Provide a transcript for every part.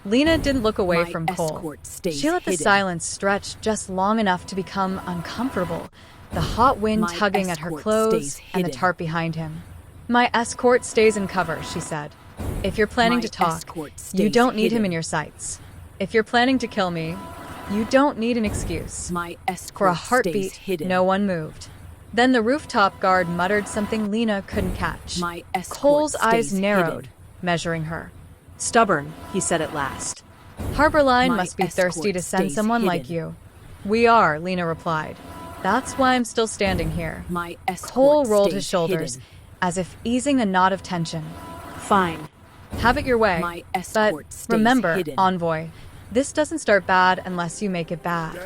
Lena didn't look away My from Cole. escort stays She let the hidden. silence stretch just long enough to become uncomfortable, the hot wind My tugging at her escort clothes stays and the hidden. tarp behind him. My escort stays in cover, she said. If you're planning My to talk, escort you stays don't need him hidden. in your sights. If you're planning to kill me, you don't need an excuse. My For a escort stays heartbeat, hidden. no one moved. Then the rooftop guard muttered something Lena couldn't catch. My escort Cole's eyes stays narrowed, hidden. measuring her. Stubborn, he said at last. Harborline My must be thirsty escort to send stays someone like hidden. you. We are, Lena replied. That's why I'm still standing here. My escort Cole rolled his stays shoulders, hidden. as if easing a knot of tension. Fine. Have it your way. My But escort stays remember, hidden. envoy, this doesn't start bad unless you make it bad.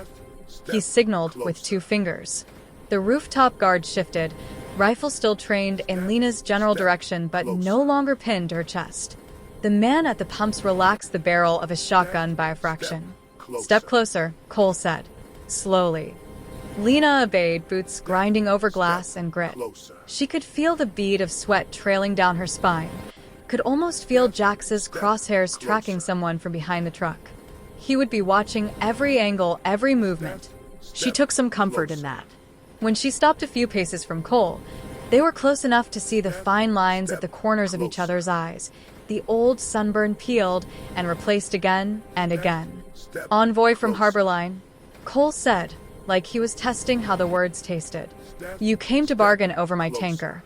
He signaled with 2 fingers. The rooftop guard shifted, rifle still trained in Lena's general direction but no longer pinned to her chest. The man at the pumps relaxed the barrel of his shotgun by a fraction. Step closer, Cole said, slowly. Lena obeyed, boots grinding over glass and grit. She could feel the bead of sweat trailing down her spine, could almost feel Jax's crosshairs tracking someone from behind the truck. He would be watching every angle, every movement. She took some comfort in that. When she stopped a few paces from Cole, they were close enough to see the fine lines at the corners of each other's eyes, the old sunburn peeled and replaced again and again. Envoy from Harborline, Cole said, like he was testing how the words tasted. You came to bargain over my tanker.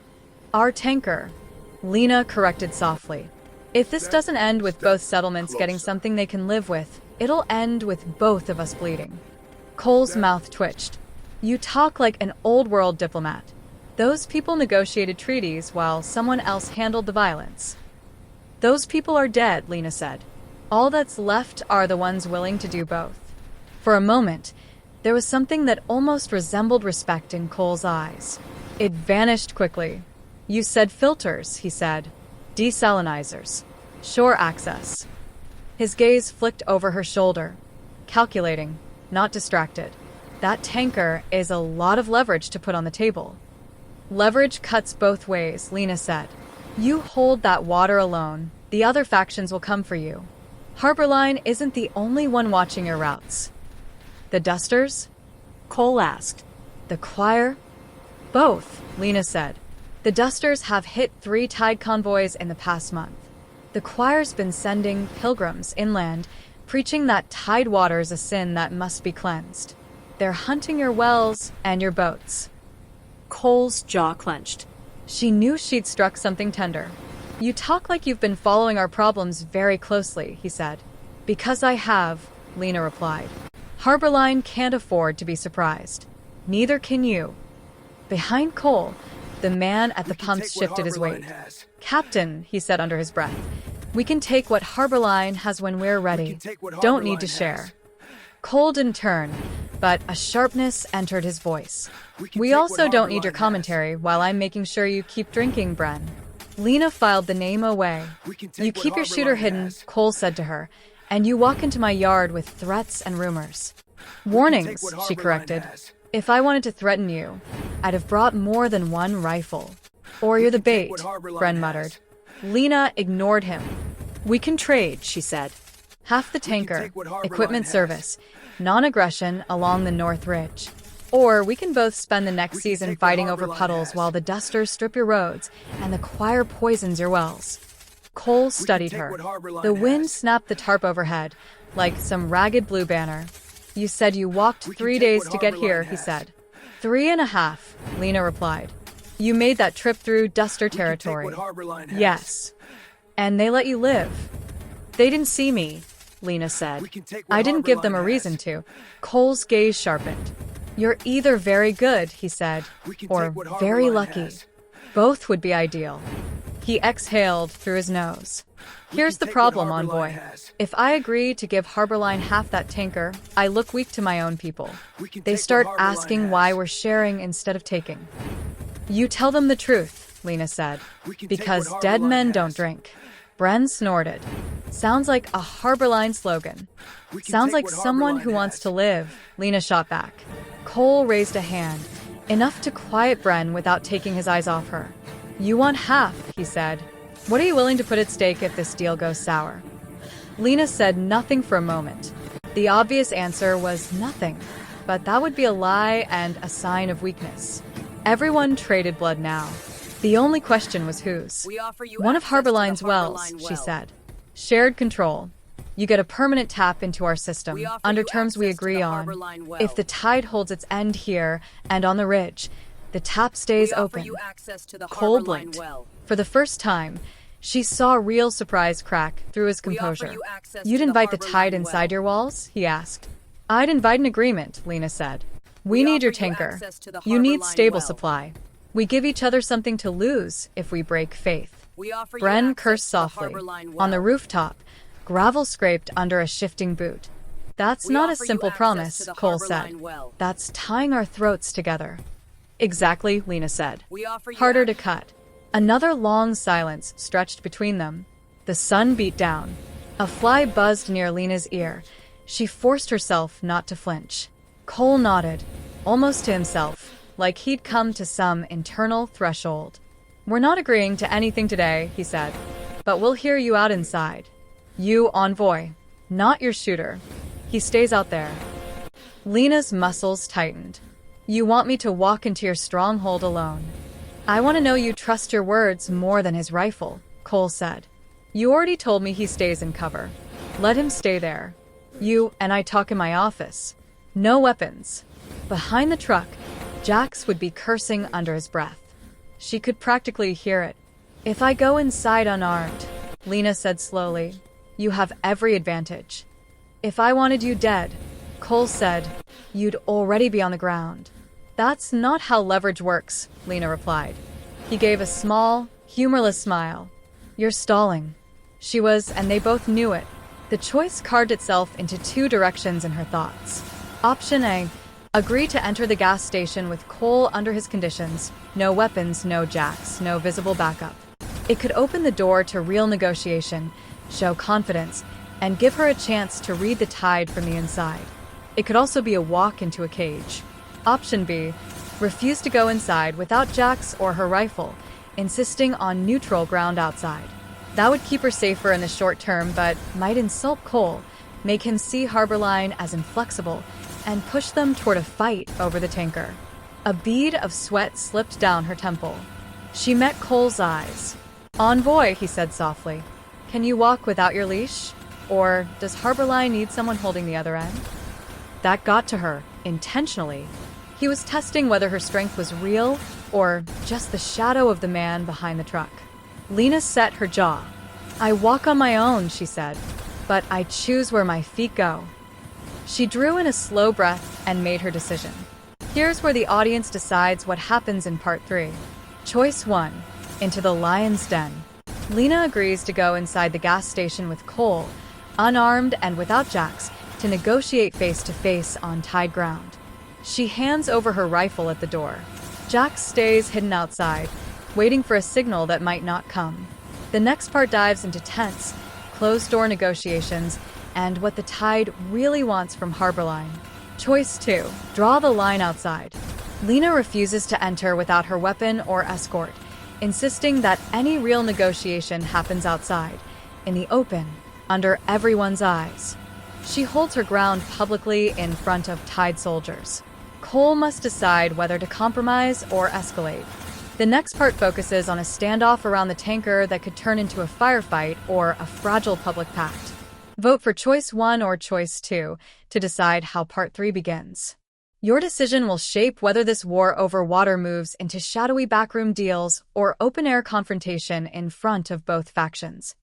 Our tanker, Lena corrected softly. If this doesn't end with both settlements getting something they can live with, it'll end with both of us bleeding. Cole's mouth twitched. You talk like an old-world diplomat. Those people negotiated treaties while someone else handled the violence. Those people are dead, Lena said. All that's left are the ones willing to do both. For a moment, there was something that almost resembled respect in Cole's eyes. It vanished quickly. You said filters, he said. Desalinizers. Shore access. His gaze flicked over her shoulder. Calculating, not distracted. That tanker is a lot of leverage to put on the table. Leverage cuts both ways, Lena said. You hold that water alone, the other factions will come for you. Harborline isn't the only one watching your routes. The Dusters? Cole asked. The Choir? Both, Lena said. The Dusters have hit 3 tide convoys in the past month. The Choir's been sending pilgrims inland, preaching that tide water's a sin that must be cleansed. They're hunting your wells and your boats. Cole's jaw clenched. She knew she'd struck something tender. You talk like you've been following our problems very closely, he said. Because I have, Lena replied. Harborline can't afford to be surprised. Neither can you. Behind Cole, the man at the pumps shifted his weight. Captain, he said under his breath, we can take what Harborline has when we're ready. Don't need to share. Cole didn't turn, but a sharpness entered his voice. We also don't need your commentary while I'm making sure you keep drinking, Bren. Lena filed the name away. You keep your shooter hidden, Cole said to her, and you walk into my yard with threats and rumors. Warnings, she corrected. If I wanted to threaten you, I'd have brought more than 1 rifle. Or you're the bait, Bren muttered. Lena ignored him. We can trade, she said. Half the tanker, equipment service, non-aggression along the North Ridge. Or we can both spend the next season fighting over puddles while the Dusters strip your roads and the Choir poisons your wells. Cole studied her. The wind snapped the tarp overhead, like some ragged blue banner. You said you walked 3 days to get here, he said. 3.5, Lena replied. You made that trip through Duster territory. Yes. And they let you live. They didn't see me, Lena said. I didn't give them a reason to. Cole's gaze sharpened. You're either very good, he said, or very lucky. Both would be ideal. He exhaled through his nose. Here's the problem, Envoy. If I agree to give Harborline half that tanker, I look weak to my own people. They start asking why we're sharing instead of taking. You tell them the truth, Lena said, because dead men don't drink. Bren snorted. Sounds like a Harborline slogan. Sounds like someone who wants to live, Lena shot back. Cole raised a hand, enough to quiet Bren without taking his eyes off her. You want half, he said. What are you willing to put at stake if this deal goes sour? Lena said nothing for a moment. The obvious answer was nothing, but that would be a lie and a sign of weakness. Everyone traded blood now. The only question was whose. One of Harborline's wells, she said. Shared control. You get a permanent tap into our system, under terms we agree on. If the tide holds its end here and on the ridge, the tap stays open. Cole blinked. For the first time, she saw real surprise crack through his composure. You'd invite the tide inside your walls? He asked. I'd invite an agreement, Lena said. We need your tanker. You need stable supply. We give each other something to lose if we break faith. Bren cursed softly. On the rooftop, gravel scraped under a shifting boot. That's not a simple promise, Cole said. That's tying our throats together. Exactly, Lena said. Harder to cut. Another long silence stretched between them. The sun beat down. A fly buzzed near Lena's ear. She forced herself not to flinch. Cole nodded, almost to himself, like he'd come to some internal threshold. We're not agreeing to anything today, he said, but we'll hear you out inside. You, envoy, not your shooter. He stays out there. Lena's muscles tightened. You want me to walk into your stronghold alone. I want to know you trust your words more than his rifle, Cole said. You already told me he stays in cover. Let him stay there. You and I talk in my office. No weapons. Behind the truck, Jax would be cursing under his breath. She could practically hear it. If I go inside unarmed, Lena said slowly, you have every advantage. If I wanted you dead, Cole said, you'd already be on the ground. That's not how leverage works, Lena replied. He gave a small, humorless smile. You're stalling. She was, and they both knew it. The choice carved itself into two directions in her thoughts. Option A, agree to enter the gas station with Cole under his conditions. No weapons, no Jax, no visible backup. It could open the door to real negotiation, show confidence, and give her a chance to read the tide from the inside. It could also be a walk into a cage. Option B, refuse to go inside without Jax or her rifle, insisting on neutral ground outside. That would keep her safer in the short term, but might insult Cole, make him see Harborline as inflexible, and push them toward a fight over the tanker. A bead of sweat slipped down her temple. She met Cole's eyes. Envoy, he said softly. Can you walk without your leash? Or does Harborline need someone holding the other end? That got to her, intentionally. He was testing whether her strength was real or just the shadow of the man behind the truck. Lena set her jaw. I walk on my own, she said, but I choose where my feet go. She drew in a slow breath and made her decision. Here's where the audience decides what happens in part 3. Choice 1. Into the lion's den. Lena agrees to go inside the gas station with Cole, unarmed and without Jax, to negotiate face-to-face on tide ground. She hands over her rifle at the door. Jax stays hidden outside, waiting for a signal that might not come. The next part dives into tense, closed-door negotiations and what the tide really wants from Harborline. Choice 2. Draw the line outside. Lena refuses to enter without her weapon or escort, insisting that any real negotiation happens outside, in the open, under everyone's eyes. She holds her ground publicly in front of tide soldiers. Cole must decide whether to compromise or escalate. The next part focuses on a standoff around the tanker that could turn into a firefight or a fragile public pact. Vote for Choice 1 or Choice 2 to decide how Part 3 begins. Your decision will shape whether this war over water moves into shadowy backroom deals or open-air confrontation in front of both factions.